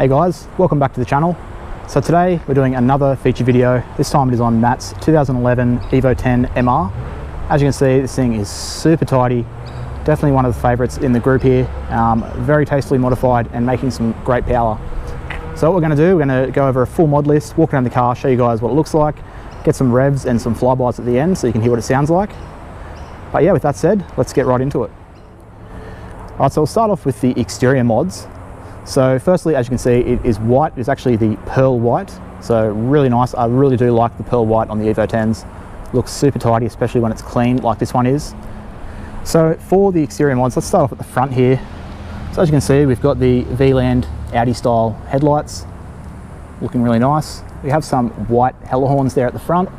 Hey guys, welcome back to the channel. So today we're doing another feature video. This time it is on Matt's 2011 Evo X MR. As you can see, this thing is super tidy. Definitely one of the favorites in the group here. Very tastefully modified and making some great power. So what we're going to do, we're going to go over a full mod list, walk around the car, show you guys what it looks like, get some revs and some flybys at the end so you can hear what it sounds like. But yeah, with that said, let's get right into it. Alright, so we'll start off with the exterior mods. So firstly, as you can see, it is white. It's actually the pearl white. So really nice. I really do like the pearl white on the Evo Xs. Looks super tidy, especially when it's clean like this one is. So for the exterior mods, let's start off at the front here. So as you can see, we've got the V-Land Audi style headlights. Looking really nice. We have some white hella horns there at the front.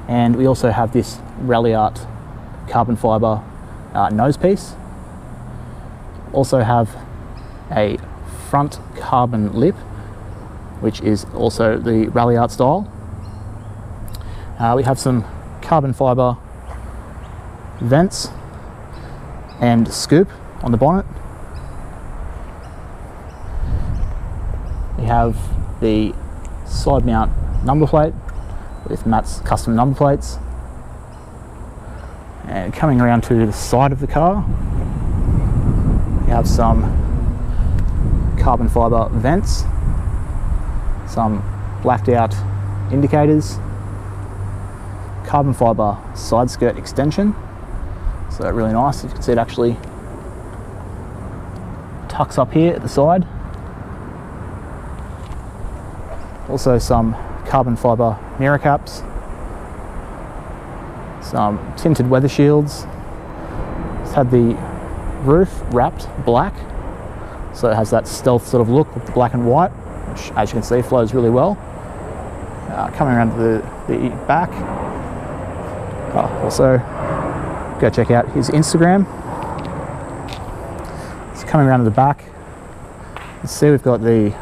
And we also have this Radiator carbon fiber nose piece. Also have a front carbon lip, which is also the Radiator style. We have some carbon fiber vents and scoop on the bonnet. We have the side mount number plate with Matt's custom number plates. And coming around to the side of the car, we have some carbon fiber vents, some blacked out indicators, carbon fiber side skirt extension. So really nice. You can see it actually tucks up here at the side. Also some carbon fiber mirror caps, some tinted weather shields. It's had the roof wrapped black, so it has that stealth sort of look with the black and white, which as you can see flows really well. Coming around to the back, also go check out his Instagram. It's coming around to the back. You see we've got the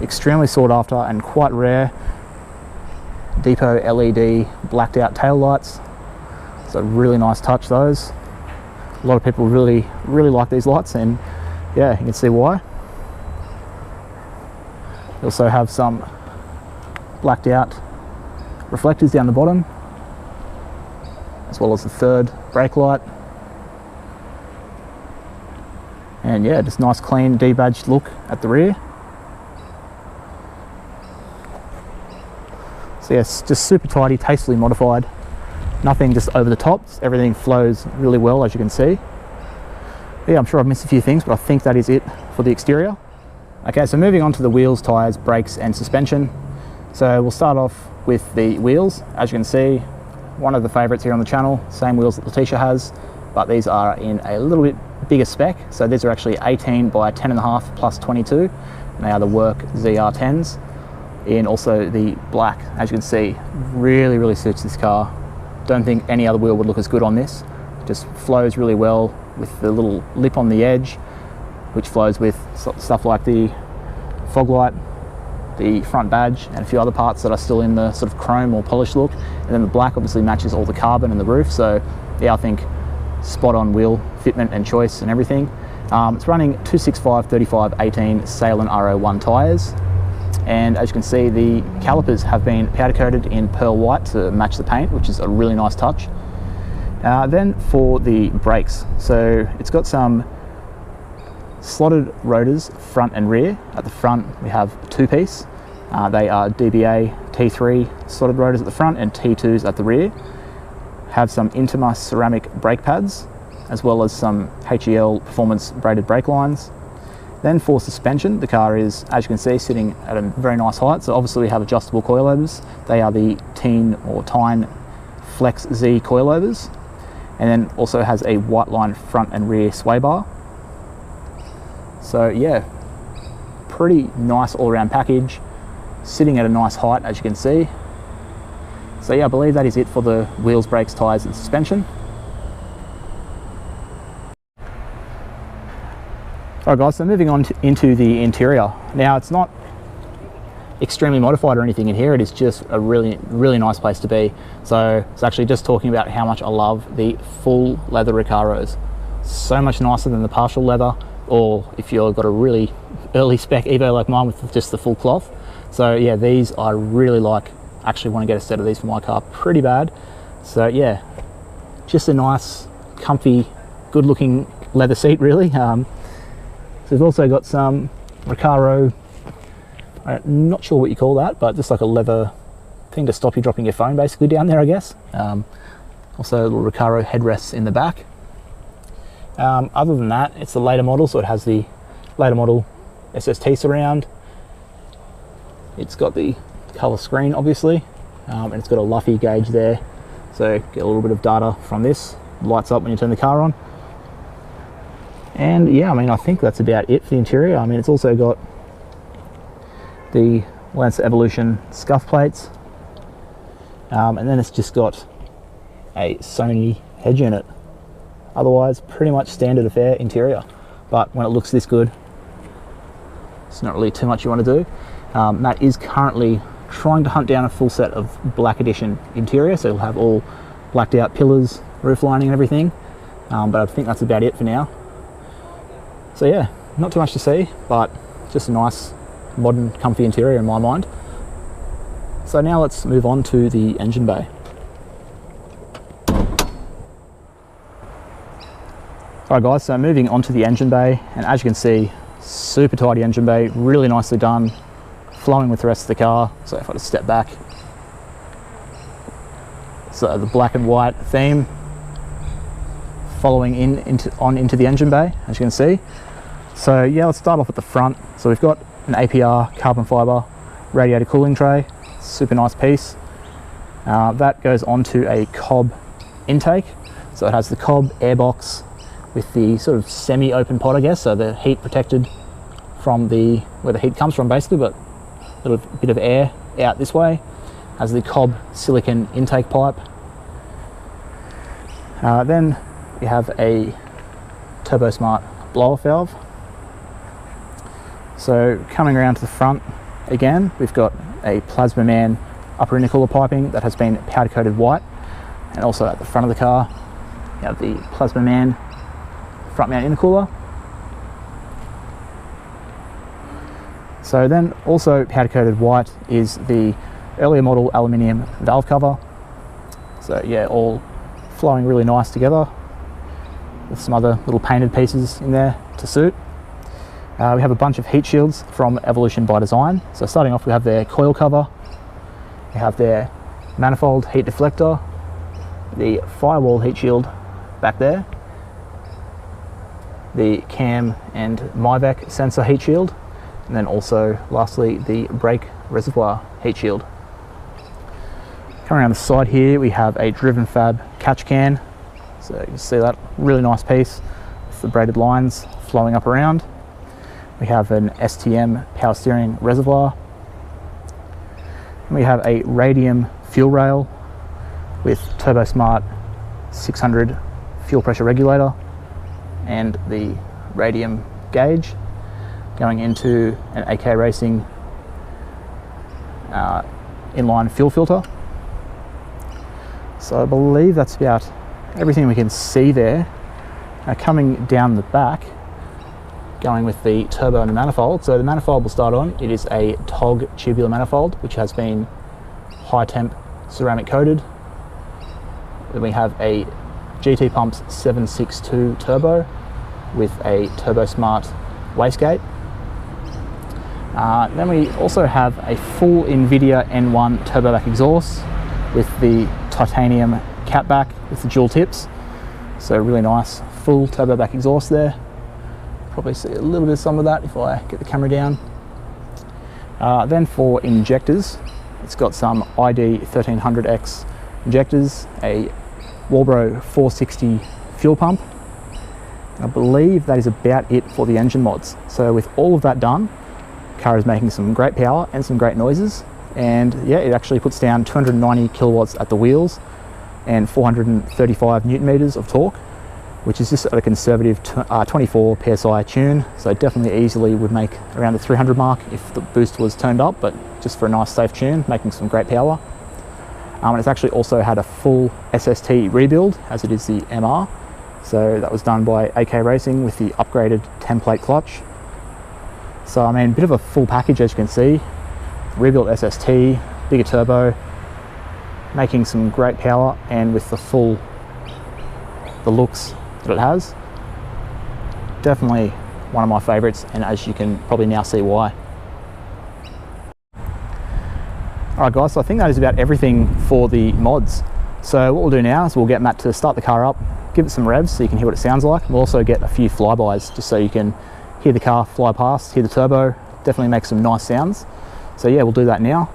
extremely sought after and quite rare Depot LED blacked out tail lights. It's a really nice touch, those. A lot of people really like these lights, and yeah, you can see why. We also have some blacked out reflectors down the bottom, as well as the third brake light. And yeah, just nice clean D-badged look at the rear. So yes, just super tidy, tastefully modified. Nothing just over the top. Everything flows really well, as you can see. Yeah, I'm sure I've missed a few things, but I think that is it for the exterior. Okay, so moving on to the wheels, tires, brakes and suspension. So we'll start off with the wheels. As you can see, one of the favorites here on the channel, same wheels that Letitia has, but these are in a little bit bigger spec. So these are actually 18 by 10.5 plus 22, and they are the Work ZR10s in also the black. As you can see, really suits this car. Don't think any other wheel would look as good on this. Just flows really well with the little lip on the edge, which flows with stuff like the fog light, the front badge, and a few other parts that are still in the sort of chrome or polished look. And then the black obviously matches all the carbon and the roof. So yeah, I think spot on wheel fitment and choice and everything. It's running 265 35 18 Salem RO1 tyres. And as you can see, the calipers have been powder coated in pearl white to match the paint, which is a really nice touch. Then for the brakes, so it's got some slotted rotors front and rear. At the front we have two-piece. They are DBA T3 slotted rotors at the front and T2s at the rear. Have some Intima ceramic brake pads, as well as some HEL performance braided brake lines. Then for suspension, the car is, as you can see, sitting at a very nice height. So obviously we have adjustable coilovers. They are the Tyne Flex Z coilovers. And then also has a white line front and rear sway bar. So yeah, pretty nice all-around package. Sitting at a nice height, as you can see. So yeah, I believe that is it for the wheels, brakes, tyres and suspension. Alright guys, so moving on into the interior. Now it's not extremely modified or anything in here, it is just a really nice place to be. So it's actually just talking about how much I love the full leather Recaros. So much nicer than the partial leather. or if you've got a really early spec Evo like mine with just the full cloth. So yeah, these I really like. Actually want to get a set of these for my car pretty bad. So yeah, just a nice, comfy, good looking leather seat really. So we've also got some Recaro, I'm not sure what you call that, but just like a leather thing to stop you dropping your phone basically down there, I guess. Also little Recaro headrests in the back. Other than that, it's the later model, so it has the later model SST surround. It's got the color screen obviously, and it's got a Luffy gauge there, so get a little bit of data from this. Lights up when you turn the car on. And yeah, I mean, I think that's about it for the interior. I mean, it's also got the Lancer Evolution scuff plates, and then it's just got a Sony head unit. Otherwise, pretty much standard affair interior. But when it looks this good, it's not really too much you want to do. Matt is currently trying to hunt down a full set of black edition interior, so it'll have all blacked out pillars, roof lining and everything, but I think that's about it for now. So yeah, not too much to see, but just a nice modern comfy interior in my mind. So now let's move on to the engine bay. Alright guys, so moving on to the engine bay, and as you can see, super tidy engine bay, really nicely done, flowing with the rest of the car. So if I just step back, so the black and white theme following into the engine bay, as you can see. So yeah, let's start off at the front. So we've got an APR carbon fiber radiator cooling tray, super nice piece. That goes onto a cob intake. So it has the cob airbox with the sort of semi-open pod, I guess, so the heat protected from where the heat comes from basically, but a little bit of air out this way. Has the cob silicon intake pipe. Then we have a Turbo Smart blow-off valve. So coming around to the front again, we've got a Plasma Man upper intercooler piping that has been powder coated white, and also at the front of the car you have the Plasma Man front mount intercooler. So then also powder coated white is the earlier model aluminium valve cover. So yeah, all flowing really nice together with some other little painted pieces in there to suit. We have a bunch of heat shields from Evolution by Design. So starting off, we have their coil cover, we have their manifold heat deflector, the firewall heat shield back there, the cam and MIVAC sensor heat shield, and then also lastly the brake reservoir heat shield. Coming around the side here, we have a Driven Fab catch can. So you can see that really nice piece with the braided lines flowing up around. We have an STM power steering reservoir. And we have a Radium fuel rail with Turbo Smart 600 fuel pressure regulator and the Radium gauge going into an AK Racing inline fuel filter. So I believe that's about everything we can see there. Now coming down the back, going with the turbo and the manifold. So the manifold will start on, it is a TOG tubular manifold which has been high temp ceramic coated. Then we have a GT Pumps 762 turbo with a Turbo Smart wastegate. Then we also have a full NVIDIA N1 turbo back exhaust with the titanium catback with the dual tips. So really nice full turbo back exhaust there. Probably see a little bit of some of that if I get the camera down. Then for injectors, it's got some ID 1300X injectors, a Walbro 460 fuel pump. I believe that is about it for the engine mods. So with all of that done, the car is making some great power and some great noises. And yeah, it actually puts down 290 kilowatts at the wheels and 435 newton meters of torque, which is just at a conservative 24 psi tune. So definitely easily would make around the 300 mark if the boost was turned up, but just for a nice safe tune, making some great power. And it's actually also had a full SST rebuild, as it is the MR. So that was done by AK Racing with the upgraded 10-plate clutch. So I mean, a bit of a full package, as you can see. Rebuilt SST, bigger turbo, making some great power, and with the looks that it has. Definitely one of my favorites, and as you can probably now see why. Alright guys, so I think that is about everything for the mods. So what we'll do now is we'll get Matt to start the car up, give it some revs so you can hear what it sounds like. We'll also get a few flybys just so you can hear the car fly past, hear the turbo, definitely make some nice sounds. So yeah, we'll do that now.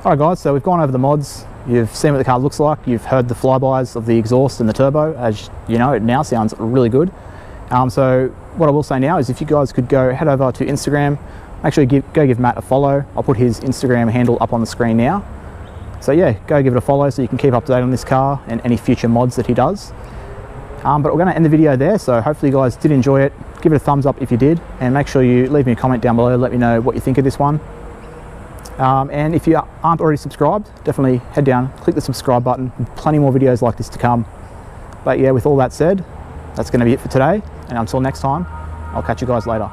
Alright guys, so we've gone over the mods, you've seen what the car looks like, you've heard the flybys of the exhaust and the turbo. As you know, it now sounds really good. So what I will say now is if you guys could go head over to Instagram, make sure you go give Matt a follow. I'll put his Instagram handle up on the screen now. So yeah, go give it a follow so you can keep up to date on this car and any future mods that he does. But we're going to end the video there, so hopefully you guys did enjoy it. Give it a thumbs up if you did, and make sure you leave me a comment down below, let me know what you think of this one. And if you aren't already subscribed, definitely head down, click the subscribe button. Plenty more videos like this to come. But yeah, with all that said, that's going to be it for today. And until next time, I'll catch you guys later.